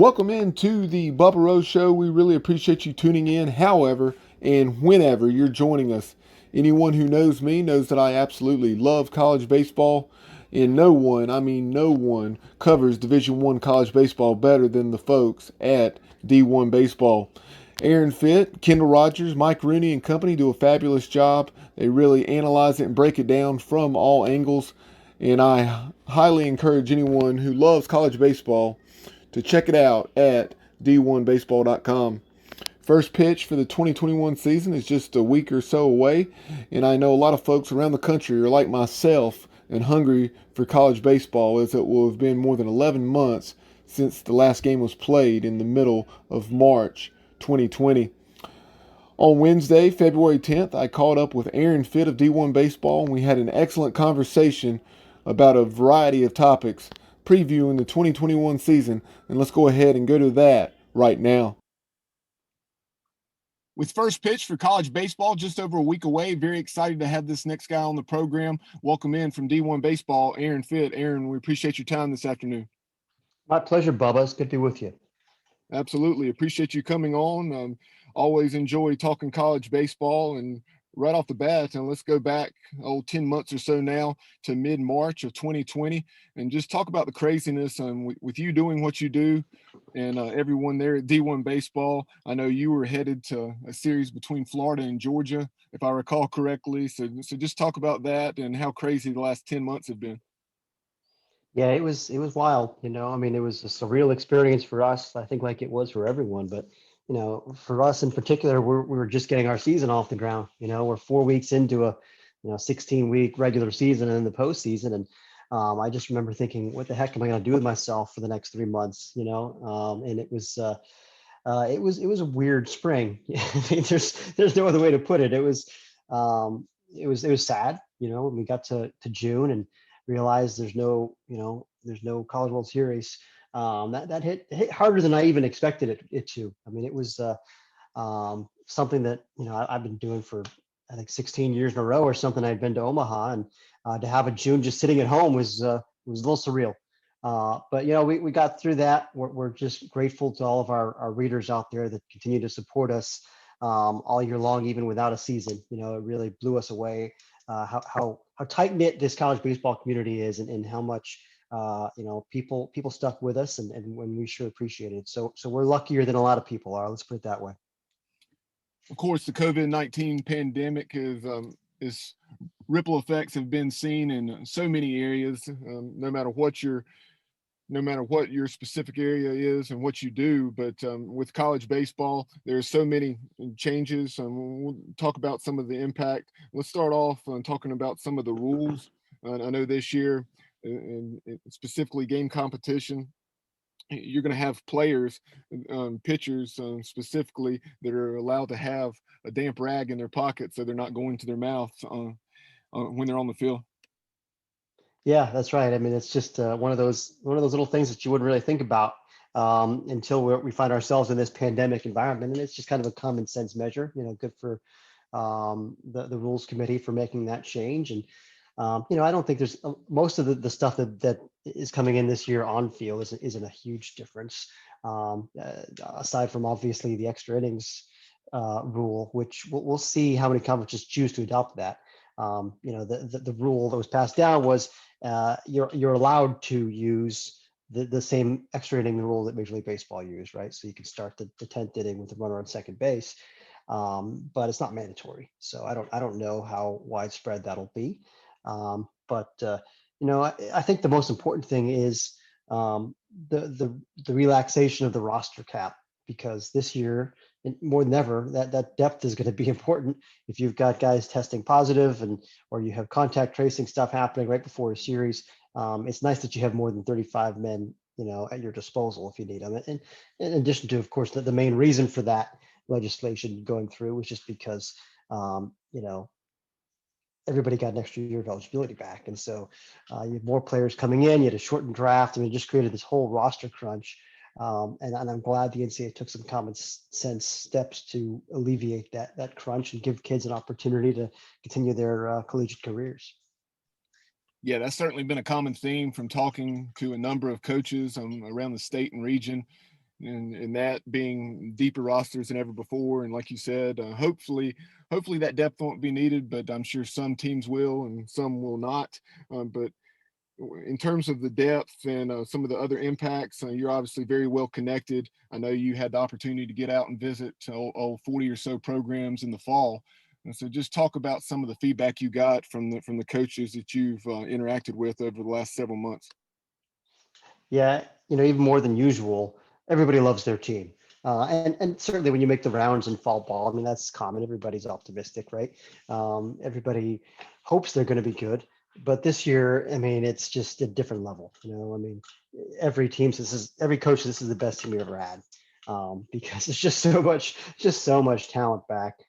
Welcome into the Bubba Rose Show. We really appreciate you tuning in, however and whenever you're joining us. Anyone who knows me knows that I absolutely love college baseball, and no one, I mean no one, covers Division One college baseball better than the folks at D1Baseball. Aaron Fitt, Kendall Rogers, Mike Rooney, and company do a fabulous job. They really analyze it and break it down from all angles, and I highly encourage anyone who loves college baseball to check it out at D1Baseball.com. First pitch for the 2021 season is just a week or so away, and I know a lot of folks around the country are like myself and hungry for college baseball, as it will have been more than 11 months since the last game was played in the middle of March 2020. On Wednesday, February 10th, I caught up with Aaron Fitt of D1 Baseball, and we had an excellent conversation about a variety of topics, previewing the 2021 season. And let's go ahead and go to that right now. With first pitch for college baseball just over a week away, very excited to have this next guy on the program. Welcome in from D1 Baseball, Aaron Fitt. Aaron, we appreciate your time this afternoon. My pleasure, Bubba. It's good to be with you. Absolutely. Appreciate you coming on. Always enjoy talking college baseball. And right off the bat, and let's go back 10 months or so now to mid-March of 2020 and just talk about the craziness with you doing what you do and everyone there at D1 Baseball. I know you were headed to a series between Florida and Georgia, if I recall correctly. So just talk about that and how crazy the last 10 months have been. Yeah, it was wild. I mean, it was a surreal experience for us. I think like it was for everyone, but for us in particular, we were just getting our season off the ground. We're 4 weeks into a 16-week regular season and the postseason, and I just remember thinking, what the heck am I going to do with myself for the next 3 months? And it was a weird spring. I mean, there's no other way to put it. It was sad. When we got to June and realized there's no College World Series. That hit harder than I even expected it to. I mean, it was something that I've been doing for I think 16 years in a row or something. I'd been to Omaha, and to have a June just sitting at home was a little surreal. But we got through that. We're just grateful to all of our readers out there that continue to support us all year long, even without a season. It really blew us away how tight knit this college baseball community is, and how much people stuck with us, and when we sure appreciate it. So we're luckier than a lot of people are. Let's put it that way. Of course, the COVID-19 pandemic is ripple effects have been seen in so many areas. No matter what your specific area is and what you do, but with college baseball, there's so many changes. We'll talk about some of the impact. Let's start off on talking about some of the rules. I know this year, and specifically game competition, you're going to have players, pitchers specifically, that are allowed to have a damp rag in their pocket so they're not going to their mouth when they're on the field. Yeah, that's right. I mean, it's just one of those little things that you wouldn't really think about until we find ourselves in this pandemic environment, and it's just kind of a common sense measure. Good for the rules committee for making that change. And I don't think there's most of the stuff that is coming in this year on field isn't a huge difference, aside from obviously the extra innings rule, which we'll see how many conferences choose to adopt that. The rule that was passed down was you're allowed to use the same extra inning rule that Major League Baseball used, right? So you can start the 10th inning with the runner on second base, but it's not mandatory. So I don't know how widespread that'll be. But I think the most important thing is the relaxation of the roster cap, because this year, more than ever, that depth is going to be important. If you've got guys testing positive, or you have contact tracing stuff happening right before a series, it's nice that you have more than 35 men at your disposal if you need them. And in addition to, of course, the main reason for that legislation going through was just because everybody got an extra year of eligibility back. And so you have more players coming in, you had a shortened draft, and it just created this whole roster crunch. And I'm glad the NCAA took some common sense steps to alleviate that crunch and give kids an opportunity to continue their collegiate careers. Yeah, that's certainly been a common theme from talking to a number of coaches around the state and region. and that being deeper rosters than ever before. And like you said, hopefully that depth won't be needed, but I'm sure some teams will and some will not. But in terms of the depth and some of the other impacts, you're obviously very well connected. I know you had the opportunity to get out and visit 40 or so programs in the fall. And so just talk about some of the feedback you got from the coaches that you've interacted with over the last several months. Yeah, even more than usual, everybody loves their team. And certainly when you make the rounds in fall ball, I mean, that's common. Everybody's optimistic, right? Everybody hopes they're going to be good. But this year, I mean, it's just a different level. I mean, every coach, this is the best team we've ever had, because it's just so much talent back.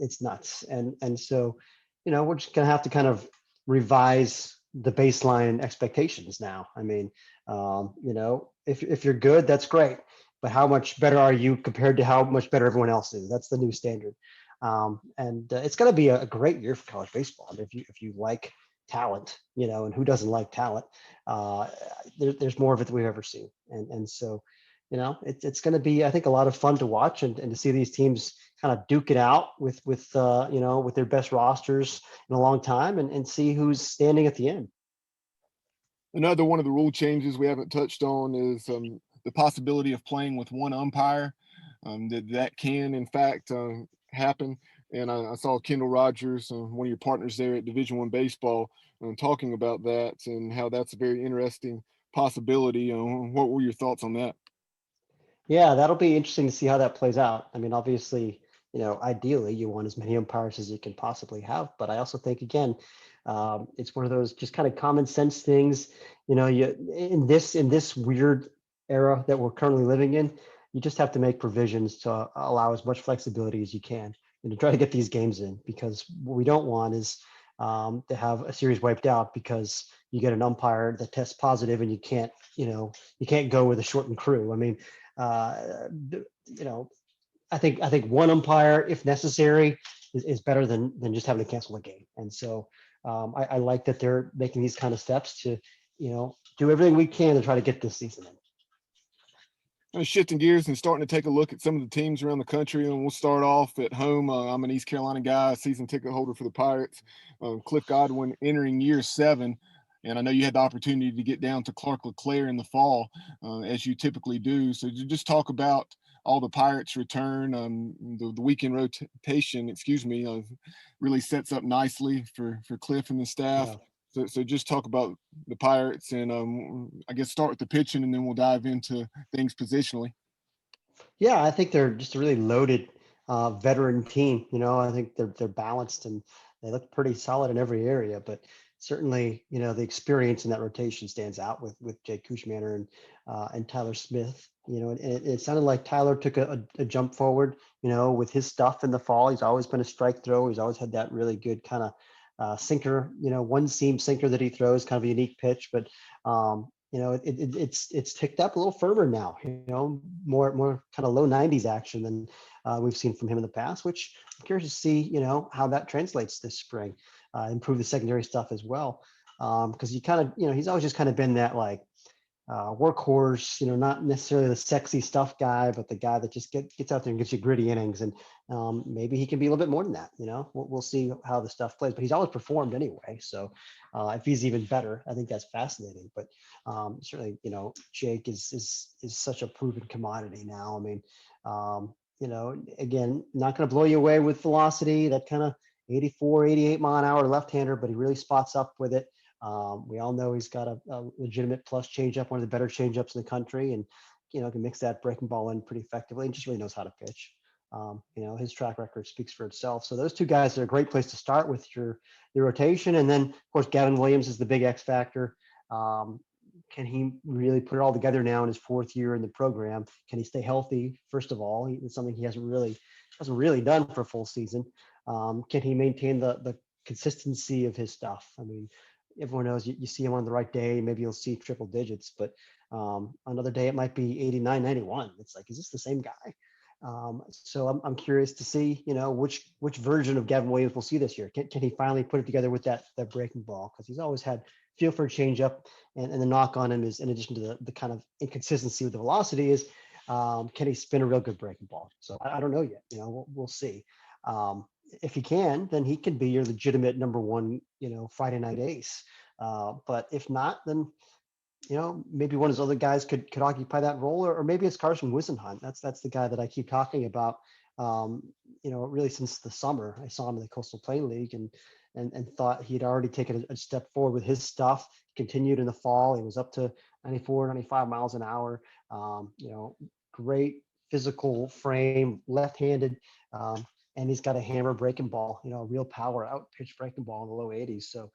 It's nuts. And so, we're just going to have to kind of revise the baseline expectations now. I mean, if you're good, that's great. But how much better are you compared to how much better everyone else is? That's the new standard. And it's going to be a great year for college baseball. If you like talent, and who doesn't like talent, there's more of it than we've ever seen. And so, it's going to be, I think, a lot of fun to watch and to see these teams kind of duke it out with their best rosters in a long time and see who's standing at the end. Another one of the rule changes we haven't touched on is the possibility of playing with one umpire. That can, in fact, happen. And I saw Kendall Rogers, one of your partners there at D1Baseball, talking about that and how that's a very interesting possibility. What were your thoughts on that? Yeah, that'll be interesting to see how that plays out. I mean, obviously, ideally you want as many umpires as you can possibly have, but I also think, again, it's one of those just kind of common sense things. In this weird era that we're currently living in, you just have to make provisions to allow as much flexibility as you can and to try to get these games in, because what we don't want is to have a series wiped out because you get an umpire that tests positive and you can't go with a shortened crew. I mean, I think one umpire, if necessary, is better than just having to cancel a game. And so I like that they're making these kind of steps to, do everything we can to try to get this season in. Shifting gears and starting to take a look at some of the teams around the country, and we'll start off at home. I'm an East Carolina guy, season ticket holder for the Pirates. Cliff Godwin entering year 7, and I know you had the opportunity to get down to Clark LeClaire in the fall, as you typically do. So just talk about all the Pirates return. The weekend rotation, really sets up nicely for Cliff and the staff. Yeah. So just talk about the Pirates and I guess start with the pitching and then we'll dive into things positionally. Yeah, I think they're just a really loaded veteran team. I think they're balanced and they look pretty solid in every area. But certainly, the experience in that rotation stands out with Jake Kushmaner and Tyler Smith. And it sounded like Tyler took a jump forward. With his stuff in the fall. He's always been a strike thrower. He's always had that really good kind of sinker, one seam sinker that he throws, kind of a unique pitch, but it's ticked up a little firmer now. More kind of low 90s action than we've seen from him in the past. Which I'm curious to see, how that translates this spring. Improve the secondary stuff as well, because he kind of, he's always just kind of been that like workhorse, not necessarily the sexy stuff guy, but the guy that just gets out there and gives you gritty innings. And maybe he can be a little bit more than that. We'll see how the stuff plays, but he's always performed anyway. So if he's even better, I think that's fascinating. But certainly, Jake is such a proven commodity now. I mean, again, not going to blow you away with velocity, that kind of 84, 88 mile an hour left-hander, but he really spots up with it. We all know he's got a legitimate plus changeup, one of the better changeups in the country, and can mix that breaking ball in pretty effectively, and just really knows how to pitch. His track record speaks for itself. So those two guys are a great place to start with your rotation, and then of course Gavin Williams is the big X factor. Can he really put it all together now in his 4th year in the program? Can he stay healthy? First of all, it's something he hasn't really done for a full season. Can he maintain the consistency of his stuff? I mean, everyone knows you see him on the right day, maybe you'll see triple digits, but another day it might be 89, 91. It's like, is this the same guy? So I'm curious to see, which version of Gavin Williams we'll see this year. Can he finally put it together with that breaking ball? Because he's always had feel for a changeup, and the knock on him is, in addition to the kind of inconsistency with the velocity, is Can he spin a real good breaking ball? So I don't know yet. We'll see. Um, if he can, then he can be your legitimate number one, Friday night ace. But if not, then maybe one of those other guys could occupy that role, or maybe it's Carson Wisenhunt. That's the guy that I keep talking about. Um, really since the summer, I saw him in the Coastal Plain League and thought he'd already taken a step forward with his stuff. Continued in the fall. He was up to 94, 95 miles an hour. Great physical frame, left-handed, and he's got a hammer breaking ball. Real power out pitch breaking ball in the low 80s. So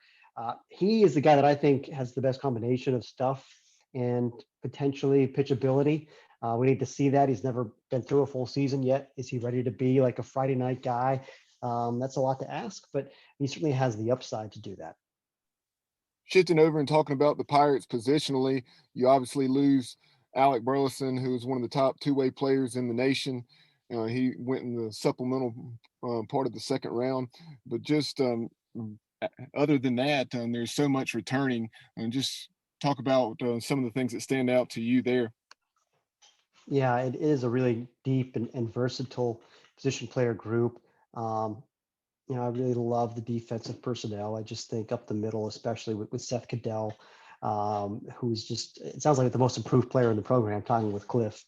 he is the guy that I think has the best combination of stuff and potentially pitchability. We need to see that. He's never been through a full season yet. Is he ready to be like a Friday night guy? That's a lot to ask, but he certainly has the upside to do that. Shifting over and talking about the Pirates positionally, you obviously lose Alec Burleson, who is one of the top two-way players in the nation. He went in the supplemental part of the second round, but just other than that, there's so much returning. And just talk about some of the things that stand out to you there. Yeah, it is a really deep and versatile position player group. Um, I really love the defensive personnel. I just think up the middle, especially with Seth Caddell, who's just, it sounds like the most improved player in the program, talking with Cliff.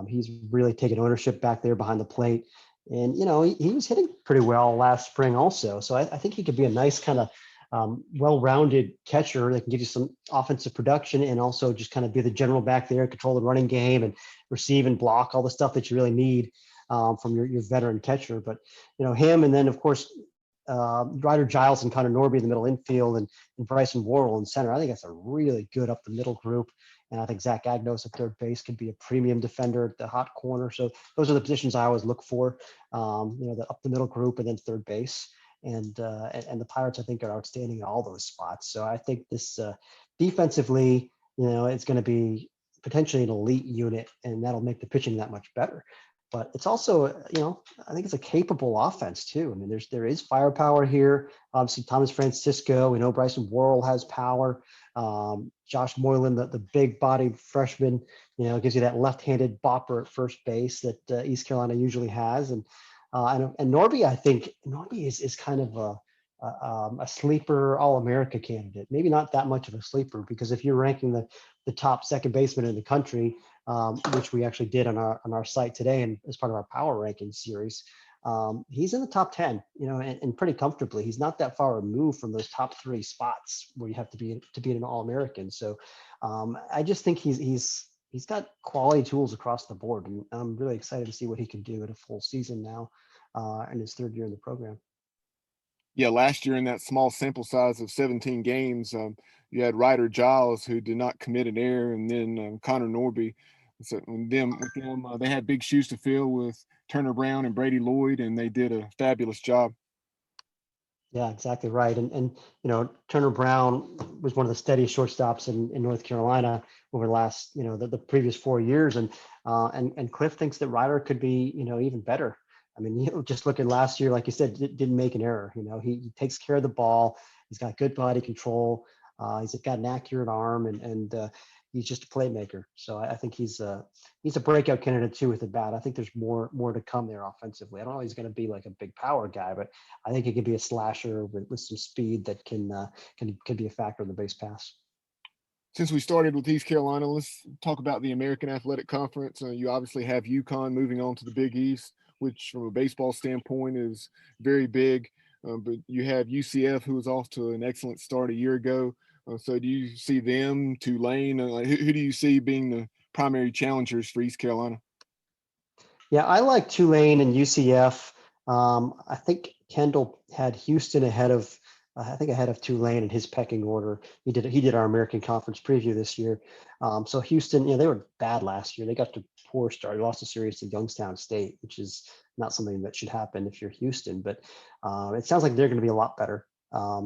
He's really taken ownership back there behind the plate. And, he was hitting pretty well last spring also. So I think he could be a nice kind of well-rounded catcher that can give you some offensive production and also just kind of be the general back there, control the running game and receive and block, all the stuff that you really need from your veteran catcher. But, him, and then of course, Ryder Giles and Connor Norby in the middle infield and Bryson Worrell in center. I think that's a really good up the middle group. And I think Zach Agnos at third base could be a premium defender at the hot corner. So those are the positions I always look for, the up the middle group and then third base. And the Pirates, I think, are outstanding in all those spots. So I think this defensively, it's going to be potentially an elite unit, and that'll make the pitching that much better. But it's also, I think it's a capable offense too. I mean, there is firepower here. Obviously, Thomas Francisco. We know Bryson Worrell has power. Josh Moylan, the big-bodied freshman, gives you that left-handed bopper at first base that East Carolina usually has. And Norby, I think Norby is kind of a sleeper All-America candidate. Maybe not that much of a sleeper, because if you're ranking the top second baseman in the country, which we actually did on our site today and as part of our power ranking series, he's in the top 10, and pretty comfortably. He's not that far removed from those top three spots where you have to be an All-American. So I just think he's got quality tools across the board, and I'm really excited to see what he can do at a full season now in his third year in the program. Yeah, last year in that small sample size of 17 games, you had Ryder Giles, who did not commit an error, and then Connor Norby. So with them, they had big shoes to fill with Turner Brown and Brady Lloyd, and they did a fabulous job. Yeah, exactly right. And Turner Brown was one of the steadiest shortstops in North Carolina over the last, the previous 4 years. And Cliff thinks that Ryder could be, even better. I mean, just looking last year, like you said, didn't make an error. He takes care of the ball. He's got good body control. He's got an accurate arm, and he's just a playmaker. So I think he's a breakout candidate too with the bat. I think there's more to come there offensively. I don't know if he's going to be like a big power guy, but I think he could be a slasher with some speed that can be a factor in the base pass. Since we started with East Carolina, let's talk about the American Athletic Conference. You obviously have UConn moving on to the Big East, which from a baseball standpoint is very big. But you have UCF, who was off to an excellent start a year ago. So do you see them, Tulane? Who do you see being the primary challengers for East Carolina? Yeah, I like Tulane and UCF. I think Kendall had Houston ahead of Tulane in his pecking order. He did our American Conference preview this year. So Houston, they were bad last year. They got to poor start. They lost a series to Youngstown State, which is not something that should happen if you're Houston. But it sounds like they're going to be a lot better.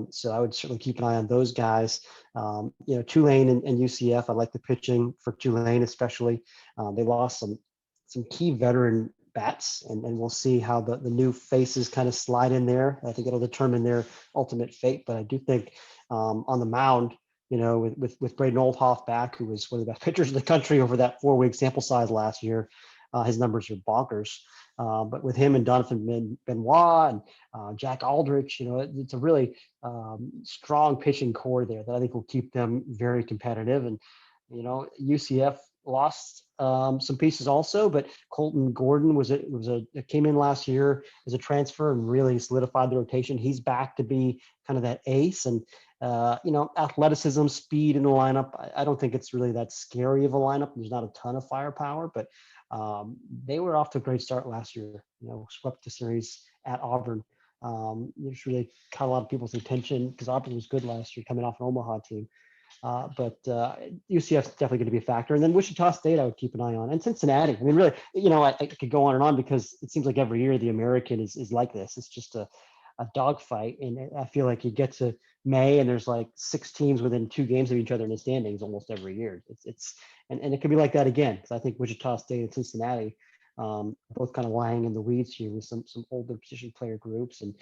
So I would certainly keep an eye on those guys. Tulane and UCF. I like the pitching for Tulane, especially. They lost some key veteran bats, and we'll see how the new faces kind of slide in there. I think it'll determine their ultimate fate. But I do think on the mound, with Braden Oldhoff back, who was one of the best pitchers in the country over that 4-week sample size last year. His numbers are bonkers. But with him and Donovan Benoit and Jack Aldrich, it's a really strong pitching core there that I think will keep them very competitive. And UCF lost some pieces also, but Colton Gordon came in last year as a transfer and really solidified the rotation. He's back to be kind of that ace, and athleticism, speed in the lineup. I don't think it's really that scary of a lineup. There's not a ton of firepower, but they were off to a great start last year. Swept the series at Auburn. Which really caught a lot of people's attention because Auburn was good last year, coming off an Omaha team. But UCF is definitely going to be a factor. And then Wichita State, I would keep an eye on. And Cincinnati. I mean, really, I could go on and on because it seems like every year the American is like this. It's just a dogfight. And I feel like you get to May and there's like 6 teams within 2 games of each other in the standings almost every year. And it could be like that again, because I think Wichita State and Cincinnati both kind of lying in the weeds here with some older position player groups. And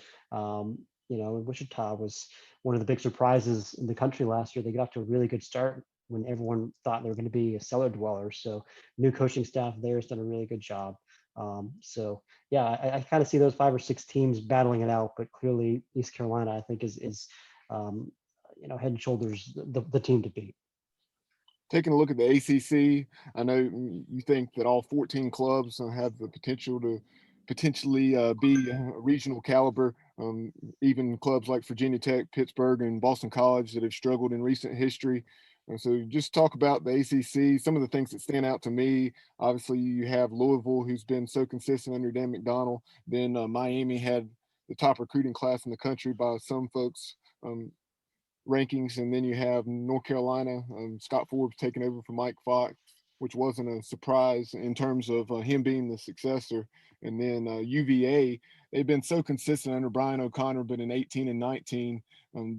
Wichita was one of the big surprises in the country last year. They got off to a really good start when everyone thought they were going to be a cellar dweller. So new coaching staff there has done a really good job. I kind of see those 5 or 6 teams battling it out, but clearly East Carolina, I think, is head and shoulders the team to beat. Taking a look at the ACC, I know you think that all 14 clubs have the potential to potentially be a regional caliber. Even clubs like Virginia Tech, Pittsburgh, and Boston College that have struggled in recent history. And so just talk about the ACC, some of the things that stand out to me. Obviously, you have Louisville, who's been so consistent under Dan McDonnell. Then Miami had the top recruiting class in the country by some folks' rankings. And then you have North Carolina, Scott Forbes taking over from Mike Fox, which wasn't a surprise in terms of him being the successor. And then UVA, they've been so consistent under Brian O'Connor, but in 18 and 19,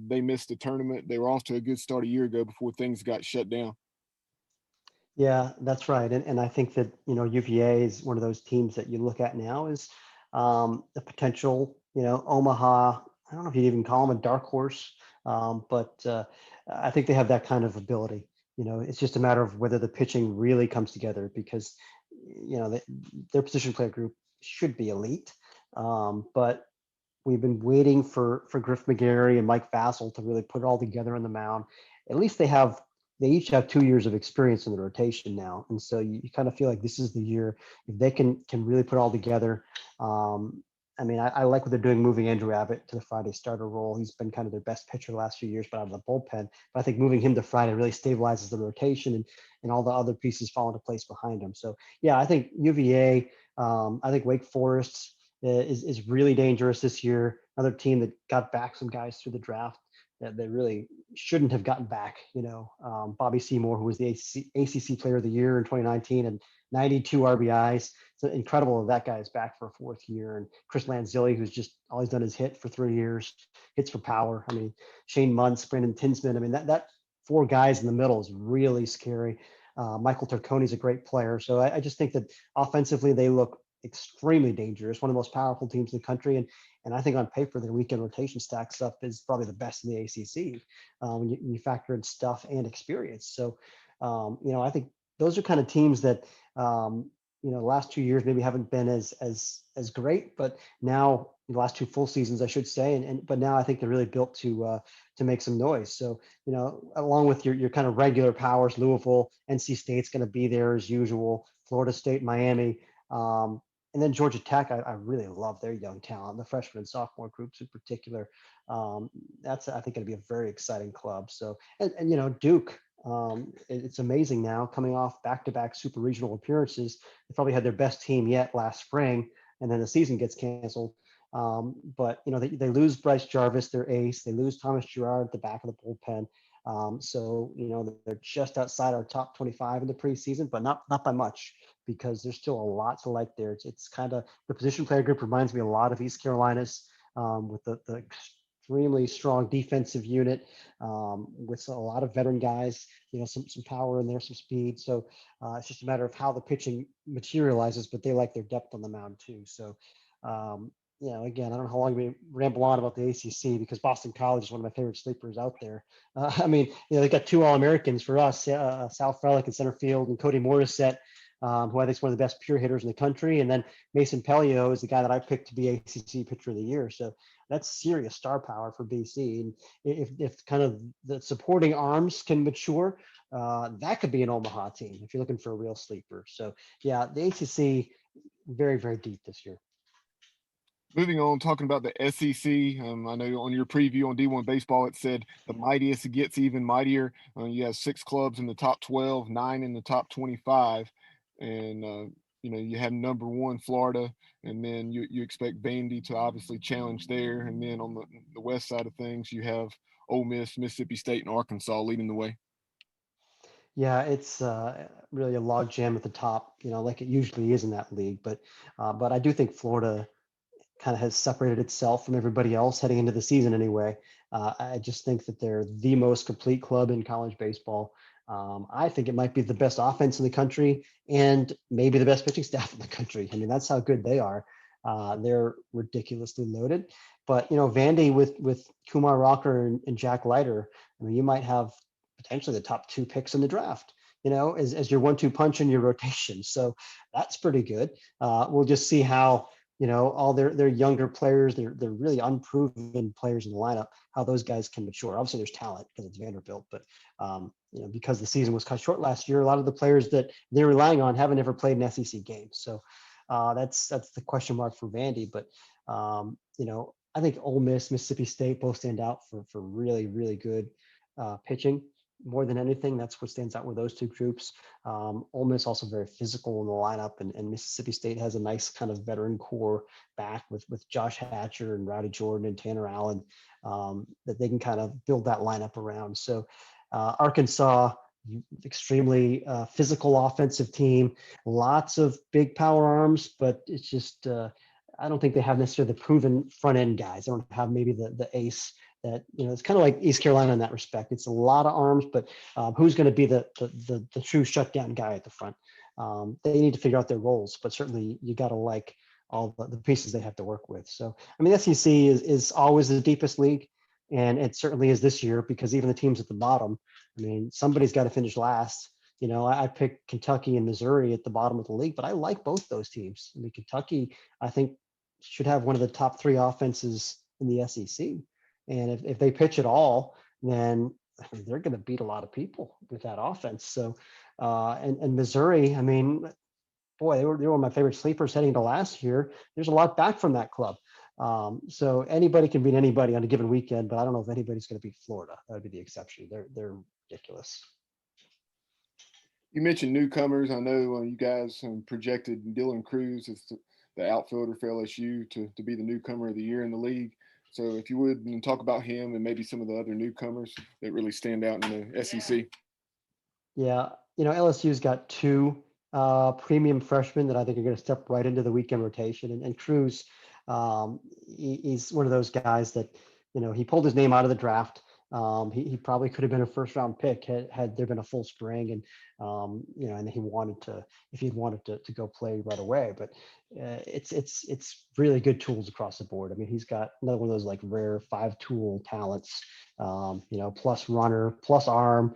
they missed the tournament. They were off to a good start a year ago before things got shut down. Yeah, that's right. And I think that, UVA is one of those teams that you look at now as the potential, Omaha. I don't know if you'd even call them a dark horse, but I think they have that kind of ability. It's just a matter of whether the pitching really comes together because, their position player group should be elite. But we've been waiting for Griff McGarry and Mike Vassell to really put it all together on the mound. At least they each have 2 years of experience in the rotation now. And so you kind of feel like this is the year if they can really put it all together. I like what they're doing, moving Andrew Abbott to the Friday starter role. He's been kind of their best pitcher the last few years, but out of the bullpen. But I think moving him to Friday really stabilizes the rotation and all the other pieces fall into place behind him. So, yeah, I think UVA, I think Wake Forest is really dangerous this year. Another team that got back some guys through the draft that they really shouldn't have gotten back. Bobby Seymour, who was the ACC Player of the Year in 2019 and 92 RBIs. It's incredible that that guy is back for a 4th year. And Chris Lanzilli, who's just all he's done is hit for 3 years, hits for power. Shane Muntz, Brandon Tinsman. That 4 guys in the middle is really scary. Michael Turconi's a great player. So I just think that offensively they look extremely dangerous, one of the most powerful teams in the country. And I think on paper, their weekend rotation stacks up is probably the best in the ACC when you factor in stuff and experience. So, I think those are kind of teams that, the last 2 years maybe haven't been as great, but now the last 2 full seasons, I should say. But now I think they're really built to make some noise. So, along with your kind of regular powers, Louisville, NC State's going to be there as usual, Florida State, Miami. And then Georgia Tech, I really love their young talent, the freshman and sophomore groups in particular. That's, I think, going to be a very exciting club. So, and Duke, it's amazing now coming off back-to-back super regional appearances. They probably had their best team yet last spring, and then the season gets canceled. But they lose Bryce Jarvis, their ace. They lose Thomas Girard at the back of the bullpen. So they're just outside our top 25 in the preseason, but not by much because there's still a lot to like there. It's kind of the position player group reminds me a lot of East Carolina's with the extremely strong defensive unit with a lot of veteran guys, some power in there, some speed. So it's just a matter of how the pitching materializes, but they like their depth on the mound too. So again, I don't know how long we ramble on about the ACC because Boston College is one of my favorite sleepers out there. I mean, they got two All-Americans for us, Sal Frelick in center field and Cody Morissette, who I think is one of the best pure hitters in the country. And then Mason Pelio is the guy that I picked to be ACC Pitcher of the Year. So that's serious star power for BC. And if kind of the supporting arms can mature, that could be an Omaha team if you're looking for a real sleeper. So yeah, the ACC very, very deep this year. Moving on, talking about the SEC, I know on your preview on D1Baseball it said the mightiest gets even mightier. You have 6 clubs in the top 12, 9 in the top 25, and you have number 1 Florida, and then you expect Vandy to obviously challenge there, and then on the west side of things you have Ole Miss, Mississippi State, and Arkansas leading the way. Yeah, it's really a log jam at the top, like it usually is in that league. But I do think Florida kind of has separated itself from everybody else heading into the season anyway. I just think that they're the most complete club in college baseball. I think it might be the best offense in the country and maybe the best pitching staff in the country. I mean, that's how good they are. They're ridiculously loaded. But Vandy with Kumar Rocker and Jack Leiter, I mean, you might have potentially the top 2 picks in the draft. As your 1-2 punch in your rotation. So that's pretty good. We'll just see how all their younger players, they're really unproven players in the lineup, how those guys can mature. Obviously, there's talent because it's Vanderbilt, but because the season was cut short last year, a lot of the players that they're relying on haven't ever played an SEC game. So that's the question mark for Vandy. But I think Ole Miss, Mississippi State both stand out for really, really good pitching. More than anything, that's what stands out with those 2 groups. Ole Miss also very physical in the lineup, and Mississippi State has a nice kind of veteran core back with Josh Hatcher and Rowdy Jordan and Tanner Allen that they can kind of build that lineup around. So Arkansas, extremely physical offensive team, lots of big power arms, but it's just I don't think they have necessarily the proven front end guys. They don't have maybe the ace that it's kind of like East Carolina in that respect. It's a lot of arms, but who's going to be the true shutdown guy at the front? They need to figure out their roles, but certainly you got to like all the pieces they have to work with. So I mean, the SEC is always the deepest league, and it certainly is this year because even the teams at the bottom, I mean, somebody's got to finish last. I picked Kentucky and Missouri at the bottom of the league, but I like both those teams. I mean, Kentucky, I think, should have one of the top 3 offenses in the SEC. And if they pitch at all, then they're going to beat a lot of people with that offense. So, and Missouri, I mean, boy, they were one of my favorite sleepers heading into last year. There's a lot back from that club. So anybody can beat anybody on a given weekend, but I don't know if anybody's going to beat Florida. That would be the exception. They're ridiculous. You mentioned newcomers. I know you guys projected Dylan Cruz as the outfielder for LSU to be the newcomer of the year in the league. So if you would talk about him and maybe some of the other newcomers that really stand out in the SEC. Yeah, LSU's got 2 premium freshmen that I think are going to step right into the weekend rotation. And Cruz, he's one of those guys that, he pulled his name out of the draft. He probably could have been a 1st round pick had there been a full spring and and he wanted to, if he'd wanted to go play right away. But it's really good tools across the board. I mean, he's got another one of those like rare 5-tool talents, plus runner, plus arm.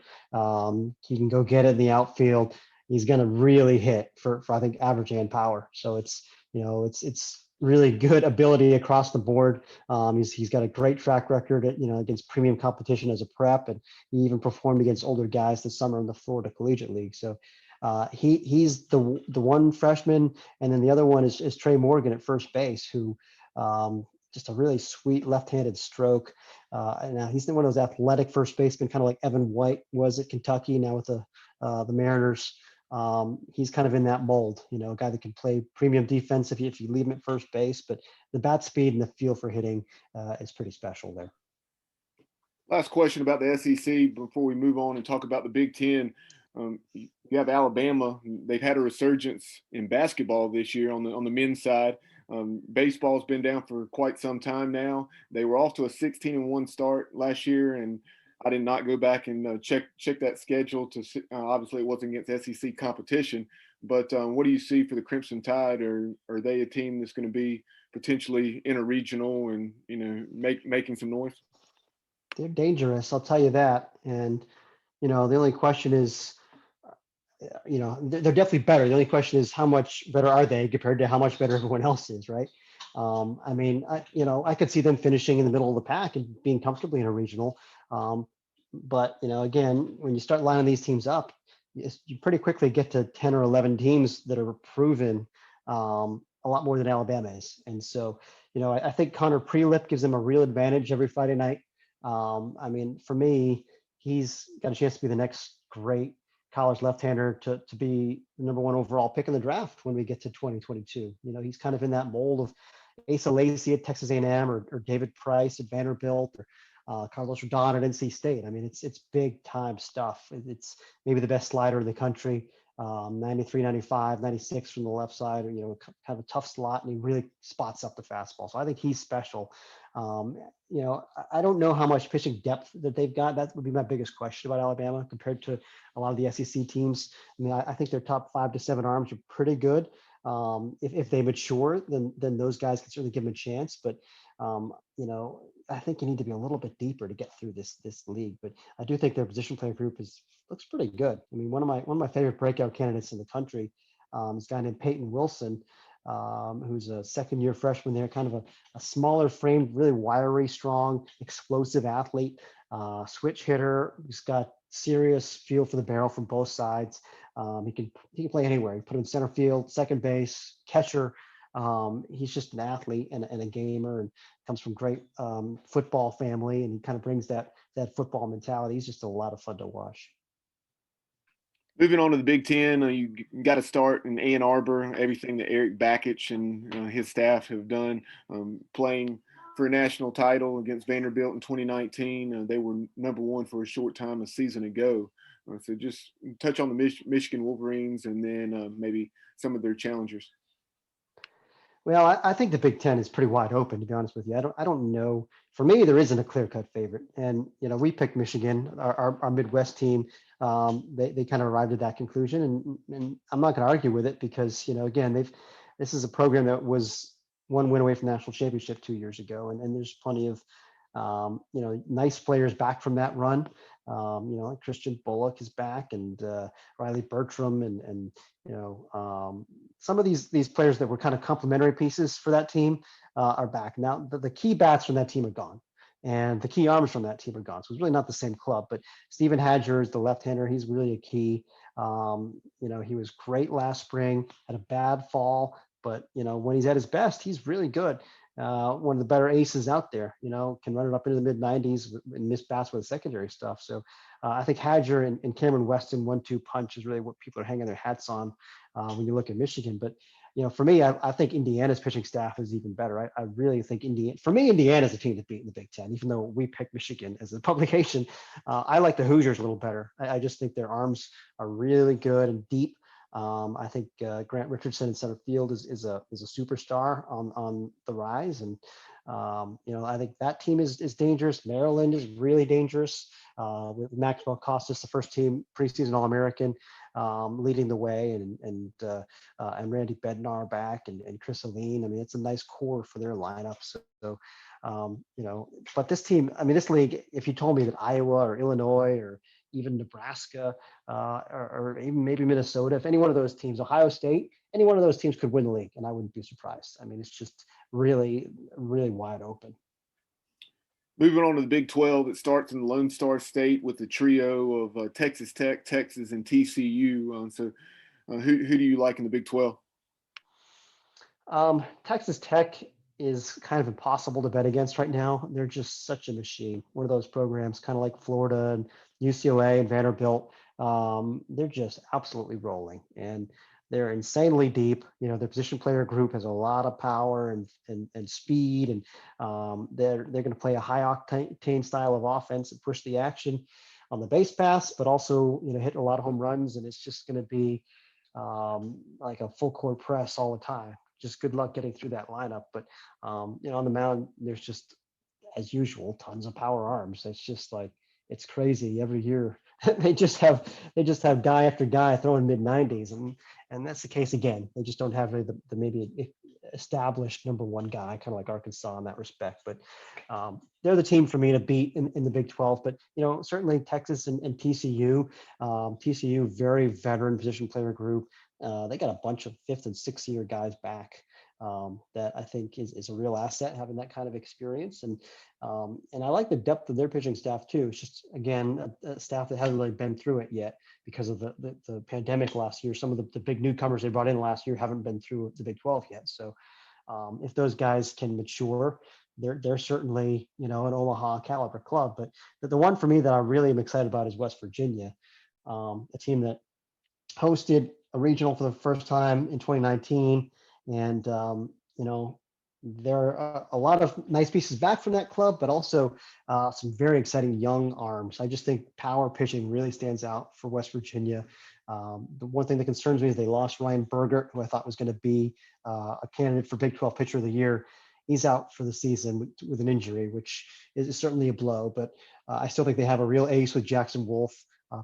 He can go get it in the outfield. He's going to really hit for I think average and power. So it's really good ability across the board. He's got a great track record at, against premium competition as a prep, and he even performed against older guys this summer in the Florida Collegiate League. So he's the one freshman, and then the other one is Trey Morgan at first base, who just a really sweet left-handed stroke. And now he's one of those athletic first basemen, kind of like Evan White was at Kentucky, now with the Mariners. He's kind of in that mold, a guy that can play premium defense if you leave him at first base, but the bat speed and the feel for hitting is pretty special there. Last question about the SEC before we move on and talk about the Big Ten. You have Alabama. They've had a resurgence in basketball this year on the men's side. Baseball's been down for quite some time now. They were off to a 16-1 start last year, and I did not go back and check that schedule to obviously it wasn't against SEC competition, But what do you see for the Crimson Tide? Or are they a team that's going to be potentially interregional and making some noise? They're dangerous, I'll tell you that. And the only question is, they're definitely better. The only question is how much better are they compared to how much better everyone else is, right? I mean, I could see them finishing in the middle of the pack and being comfortably in a regional. But again, when you start lining these teams up, you pretty quickly get to 10 or 11 teams that are proven a lot more than Alabama is. And so, I think Connor Prelip gives them a real advantage every Friday night. I mean, for me, he's got a chance to be the next great college left-hander to be the number one overall pick in the draft when we get to 2022. He's kind of in that mold of Asa Lacy at Texas A&M or David Price at Vanderbilt or Carlos Rodon at NC State. I mean, it's big time stuff. It's maybe the best slider in the country. 93, 95, 96 from the left side, or, kind of a tough slot, and he really spots up the fastball. So I think he's special. I don't know how much pitching depth that they've got. That would be my biggest question about Alabama compared to a lot of the SEC teams. I mean, I think their top 5 to 7 arms are pretty good. If they mature, then those guys can certainly give them a chance. But I think you need to be a little bit deeper to get through this league. But I do think their position playing group looks pretty good. I mean, one of my favorite breakout candidates in the country is a guy named Peyton Wilson, who's a second-year freshman there, kind of a smaller framed, really wiry, strong, explosive athlete, switch hitter. He's got serious feel for the barrel from both sides. He can play anywhere. You put him in center field, second base, catcher. He's just an athlete and a gamer, and comes from great football family, and he kind of brings that football mentality. He's just a lot of fun to watch. Moving on to the Big Ten, you got to start in Ann Arbor. Everything that Eric Bakich and his staff have done, playing for a national title against Vanderbilt in 2019. They were number one for a short time a season ago. So just touch on the Michigan Wolverines and then maybe some of their challengers. Well, I think the Big Ten is pretty wide open, to be honest with you. I don't know. For me, there isn't a clear-cut favorite, and we picked Michigan, our Midwest team. They kind of arrived at that conclusion, and I'm not going to argue with it because again, this is a program that was one win away from national championship 2 years ago, and there's plenty of nice players back from that run. Like Christian Bullock is back, and Riley Bertram, and some of these players that were kind of complementary pieces for that team are back. Now, the key bats from that team are gone, and the key arms from that team are gone. So it's really not the same club. But Stephen Hadger is the left-hander. He's really a key. He was great last spring, had a bad fall, but when he's at his best, he's really good. One of the better aces out there, can run it up into the mid 90s and miss bats with secondary stuff. So I think Hadger and Cameron Weston 1-2 punch is really what people are hanging their hats on when you look at Michigan. But for me, I think Indiana's pitching staff is even better. I really think Indiana's a team to beat in the Big Ten, even though we picked Michigan as a publication. I like the Hoosiers a little better. I just think their arms are really good and deep. I think Grant Richardson in center field is a superstar on the rise, and I think that team is dangerous. Maryland is really dangerous with Maxwell Costas, the first team preseason All-American, leading the way, and Randy Bednar back, and Chris Aline. I mean, it's a nice core for their lineup. So but this team, I mean, this league, if you told me that Iowa or Illinois or even Nebraska or even maybe Minnesota, if any one of those teams, Ohio State, any one of those teams could win the league, and I wouldn't be surprised. I mean, it's just really, really wide open. Moving on to the Big 12, it starts in the Lone Star State with the trio of Texas Tech, Texas, and TCU. Who do you like in the Big 12? Texas Tech is kind of impossible to bet against right now. They're just such a machine. One of those programs, kind of like Florida and UCLA and Vanderbilt. They're just absolutely rolling, and they're insanely deep. Their position player group has a lot of power and speed, and they're going to play a high octane style of offense and push the action on the base pass, but also hit a lot of home runs, and it's just going to be like a full court press all the time. Just good luck getting through that lineup. But on the mound, there's just, as usual, tons of power arms. It's just like, it's crazy every year. they just have guy after guy throwing mid-90s, and that's the case again. They just don't have really the maybe established number one guy, kind of like Arkansas in that respect. But they're the team for me to beat in the Big 12. But certainly Texas and TCU. TCU, very veteran position player group. They got a bunch of fifth and sixth year guys back. That I think is a real asset, having that kind of experience. And I like the depth of their pitching staff too. It's just, again, a staff that hasn't really been through it yet because of the pandemic last year. Some of the big newcomers they brought in last year haven't been through the Big 12 yet. So if those guys can mature, they're certainly, an Omaha caliber club. But the one for me that I really am excited about is West Virginia, a team that hosted a regional for the first time in 2019. And, there are a lot of nice pieces back from that club, but also some very exciting young arms. I just think power pitching really stands out for West Virginia. The one thing that concerns me is they lost Ryan Bergert, who I thought was going to be a candidate for Big 12 Pitcher of the Year. He's out for the season with an injury, which is certainly a blow. But I still think they have a real ace with Jackson Wolf,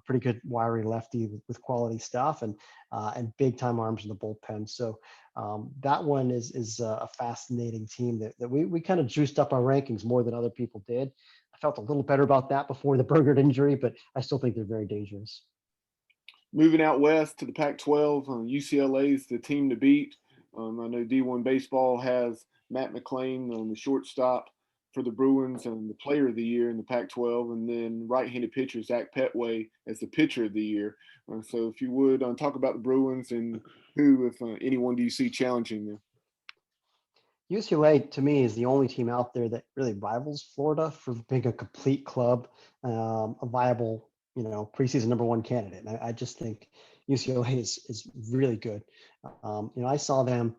pretty good wiry lefty with quality stuff, and big time arms in the bullpen. So that one is a fascinating team that we kind of juiced up our rankings more than other people did. I felt a little better about that before the Bergert injury, but I still think they're very dangerous. Moving out west to the Pac-12, UCLA is the team to beat. I know D1Baseball has Matt McClain on the shortstop for the Bruins and the player of the year in the Pac-12, and then right-handed pitcher Zach Petway as the pitcher of the year. So if you would talk about the Bruins and who, if anyone, do you see challenging them? UCLA to me is the only team out there that really rivals Florida for being a complete club, a viable, preseason number one candidate. And I just think UCLA is really good. I saw them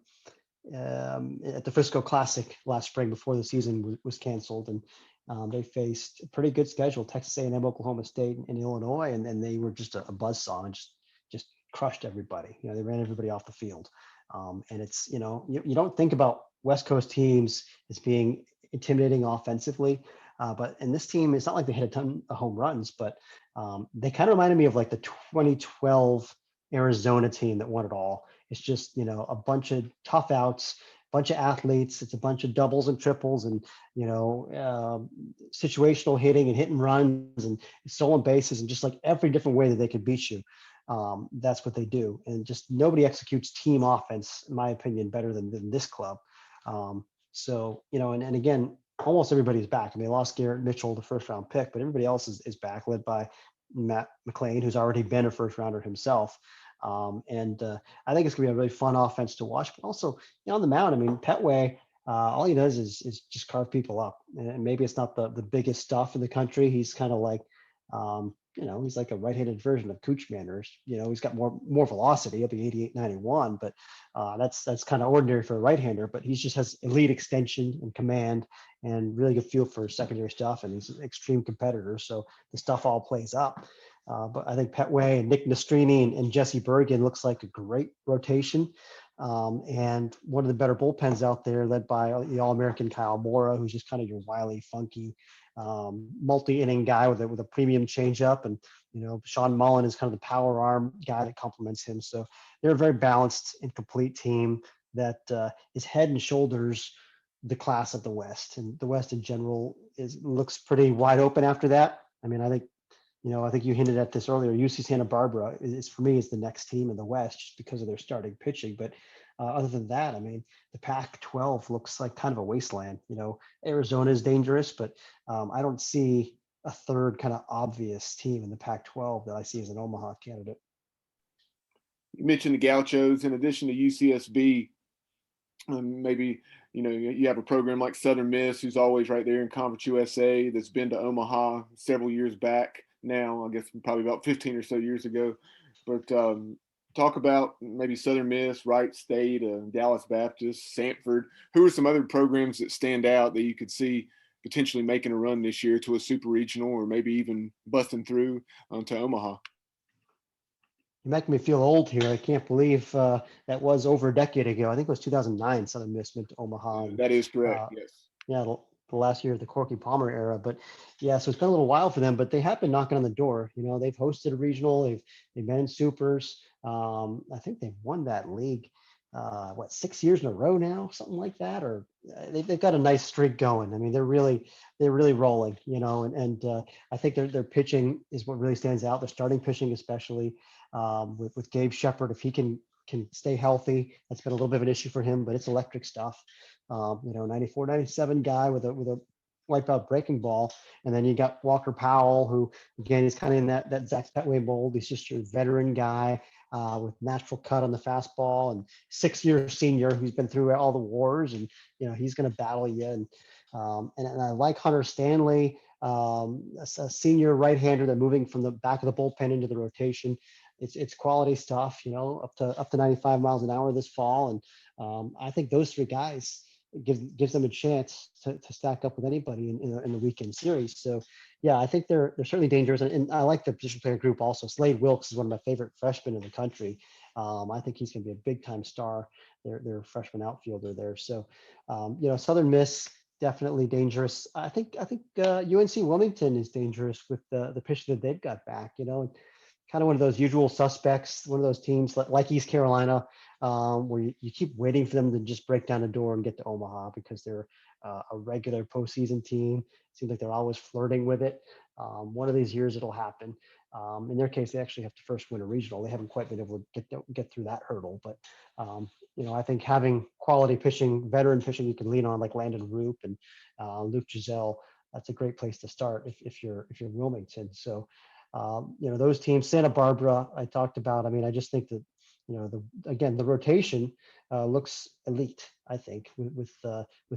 at the Frisco Classic last spring before the season was canceled, and they faced a pretty good schedule: Texas A&M, Oklahoma State, and Illinois, and they were just a buzzsaw and just crushed everybody. They ran everybody off the field. And it's, you don't think about West Coast teams as being intimidating offensively, but in this team, it's not like they hit a ton of home runs, but they kind of reminded me of like the 2012 Arizona team that won it all. It's just, a bunch of tough outs, bunch of athletes. It's a bunch of doubles and triples, and situational hitting and hit and runs and stolen bases, and just like every different way that they could beat you. That's what they do, and just nobody executes team offense, in my opinion, better than this club. So and again, almost everybody's back. I mean, they lost Garrett Mitchell, the first round pick, but everybody else is back, led by Matt McClain, who's already been a first rounder himself. And I think it's gonna be a really fun offense to watch. But also, on the mound, I mean, Petway, all he does is just carve people up. And maybe it's not the biggest stuff in the country. He's kind of like, he's like a right-handed version of Coochman. He's got more velocity. He'll be 88, 91, but that's kind of ordinary for a right-hander. But he just has elite extension and command and really good feel for secondary stuff. And he's an extreme competitor, so the stuff all plays up. But I think Petway and Nick Nastrini and Jesse Bergen looks like a great rotation. And one of the better bullpens out there, led by the All-American Kyle Mora, who's just kind of your wily, funky, multi-inning guy with a premium changeup. And, Sean Mullen is kind of the power arm guy that complements him. So they're a very balanced and complete team that is head and shoulders the class of the West. And the West in general looks pretty wide open after that. I mean, I think you hinted at this earlier. UC Santa Barbara for me is the next team in the West just because of their starting pitching. But other than that, I mean, the Pac-12 looks like kind of a wasteland. Arizona is dangerous, but I don't see a third kind of obvious team in the Pac-12 that I see as an Omaha candidate. You mentioned the Gauchos. In addition to UCSB, maybe you have a program like Southern Miss, who's always right there in Conference USA, that's been to Omaha several years back now, I guess probably about 15 or so years ago. But talk about maybe Southern Miss, Wright State, Dallas Baptist, Sanford. Who are some other programs that stand out that you could see potentially making a run this year to a super regional, or maybe even busting through to Omaha? You're making me feel old here. I can't believe that was over a decade ago. I think it was 2009. Southern Miss went to Omaha. That is correct. Yes. Yeah, the last year of the Corky Palmer era. But yeah, so it's been a little while for them, but they have been knocking on the door. They've hosted a regional, they've been in supers. I think they've won that league, 6 years in a row now, something like that, or they've got a nice streak going. I mean, they're really rolling, and I think their pitching is what really stands out. Their starting pitching, especially with Gabe Shepard, if he can stay healthy, that's been a little bit of an issue for him, but it's electric stuff. 94, 97 guy with a wipeout breaking ball. And then you got Walker Powell, who again is kind of in that Zach Petway mold. He's just your veteran guy with natural cut on the fastball, and 6-year senior who's been through all the wars, and he's going to battle you. And I like Hunter Stanley, a senior right-hander. They're moving from the back of the bullpen into the rotation. It's quality stuff, up to 95 miles an hour this fall. And I think those three guys gives them a chance to stack up with anybody in the weekend series. So yeah, I think they're certainly dangerous. And I like the position player group also. Slade Wilkes is one of my favorite freshmen in the country. I think he's going to be a big time star. They're a freshman outfielder there. So, Southern Miss, definitely dangerous. I think UNC Wilmington is dangerous with the pitcher that they've got back, kind of one of those usual suspects, one of those teams like East Carolina, where you keep waiting for them to just break down the door and get to Omaha because they're a regular postseason team. Seems like they're always flirting with it. One of these years it'll happen. In their case, they actually have to first win a regional. They haven't quite been able to get through that hurdle. But I think having quality pitching, veteran pitching you can lean on, like Landon Roop and Luke Giselle, that's a great place to start if you're Wilmington. So those teams, Santa Barbara, I talked about. I mean, I just think that the rotation looks elite. I think with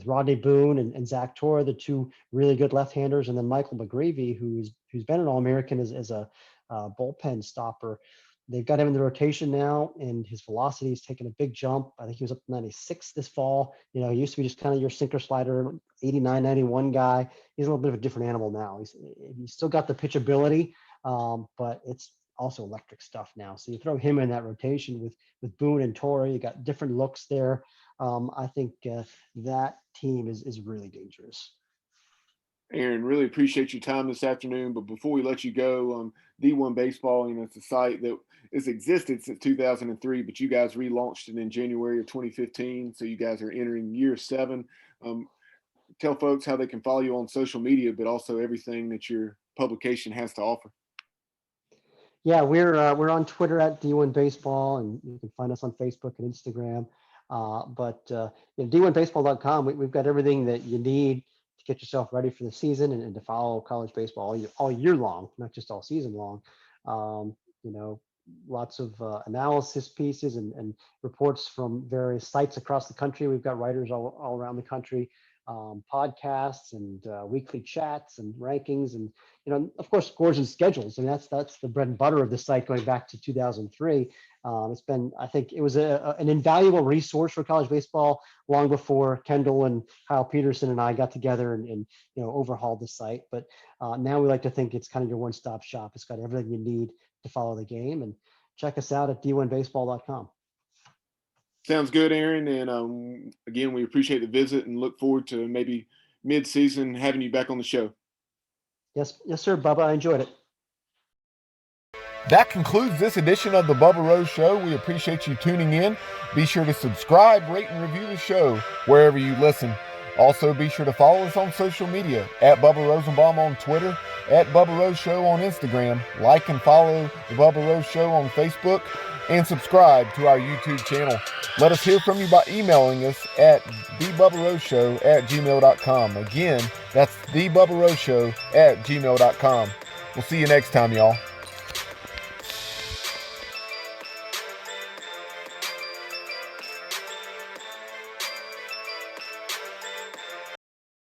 Rodney Boone and Zach Torre, the two really good left-handers, and then Michael McGreevy, who's been an All-American as a bullpen stopper. They've got him in the rotation now, and his velocity has taken a big jump. I think he was up to 96 this fall. He used to be just kind of your sinker slider, 89, 91 guy. He's a little bit of a different animal now. He's still got the pitchability, but it's also electric stuff now. So you throw him in that rotation with Boone and Torrey, you got different looks there. I think that team is really dangerous. Aaron, really appreciate your time this afternoon. But before we let you go, D1Baseball, it's a site that has existed since 2003, but you guys relaunched it in January of 2015. So you guys are entering year 7. Tell folks how they can follow you on social media, but also everything that your publication has to offer. Yeah, we're on Twitter at D1Baseball, and you can find us on Facebook and Instagram. But D1Baseball.com, we've got everything that you need to get yourself ready for the season and to follow college baseball all year long, not just all season long. Lots of analysis pieces and reports from various sites across the country. We've got writers all around the country, podcasts and weekly chats and rankings, and of course scores and schedules. I mean, that's the bread and butter of the site going back to 2003. It's been, I think it was an invaluable resource for college baseball long before Kendall and Kyle Peterson and I got together and overhauled the site. But now we like to think it's kind of your one-stop shop. It's got everything you need to follow the game, and check us out at D1Baseball.com. Sounds good, Aaron. And again, we appreciate the visit and look forward to maybe mid-season having you back on the show. Yes, sir, Bubba. I enjoyed it. That concludes this edition of the Bubba Rose Show. We appreciate you tuning in. Be sure to subscribe, rate, and review the show wherever you listen. Also, be sure to follow us on social media at Bubba Rosenbaum on Twitter, at Bubba Rose Show on Instagram. Like and follow the Bubba Rose Show on Facebook, and subscribe to our YouTube channel. Let us hear from you by emailing us at thebubbaroseshow@gmail.com. Again, that's thebubbaroseshow@gmail.com. We'll see you next time, y'all.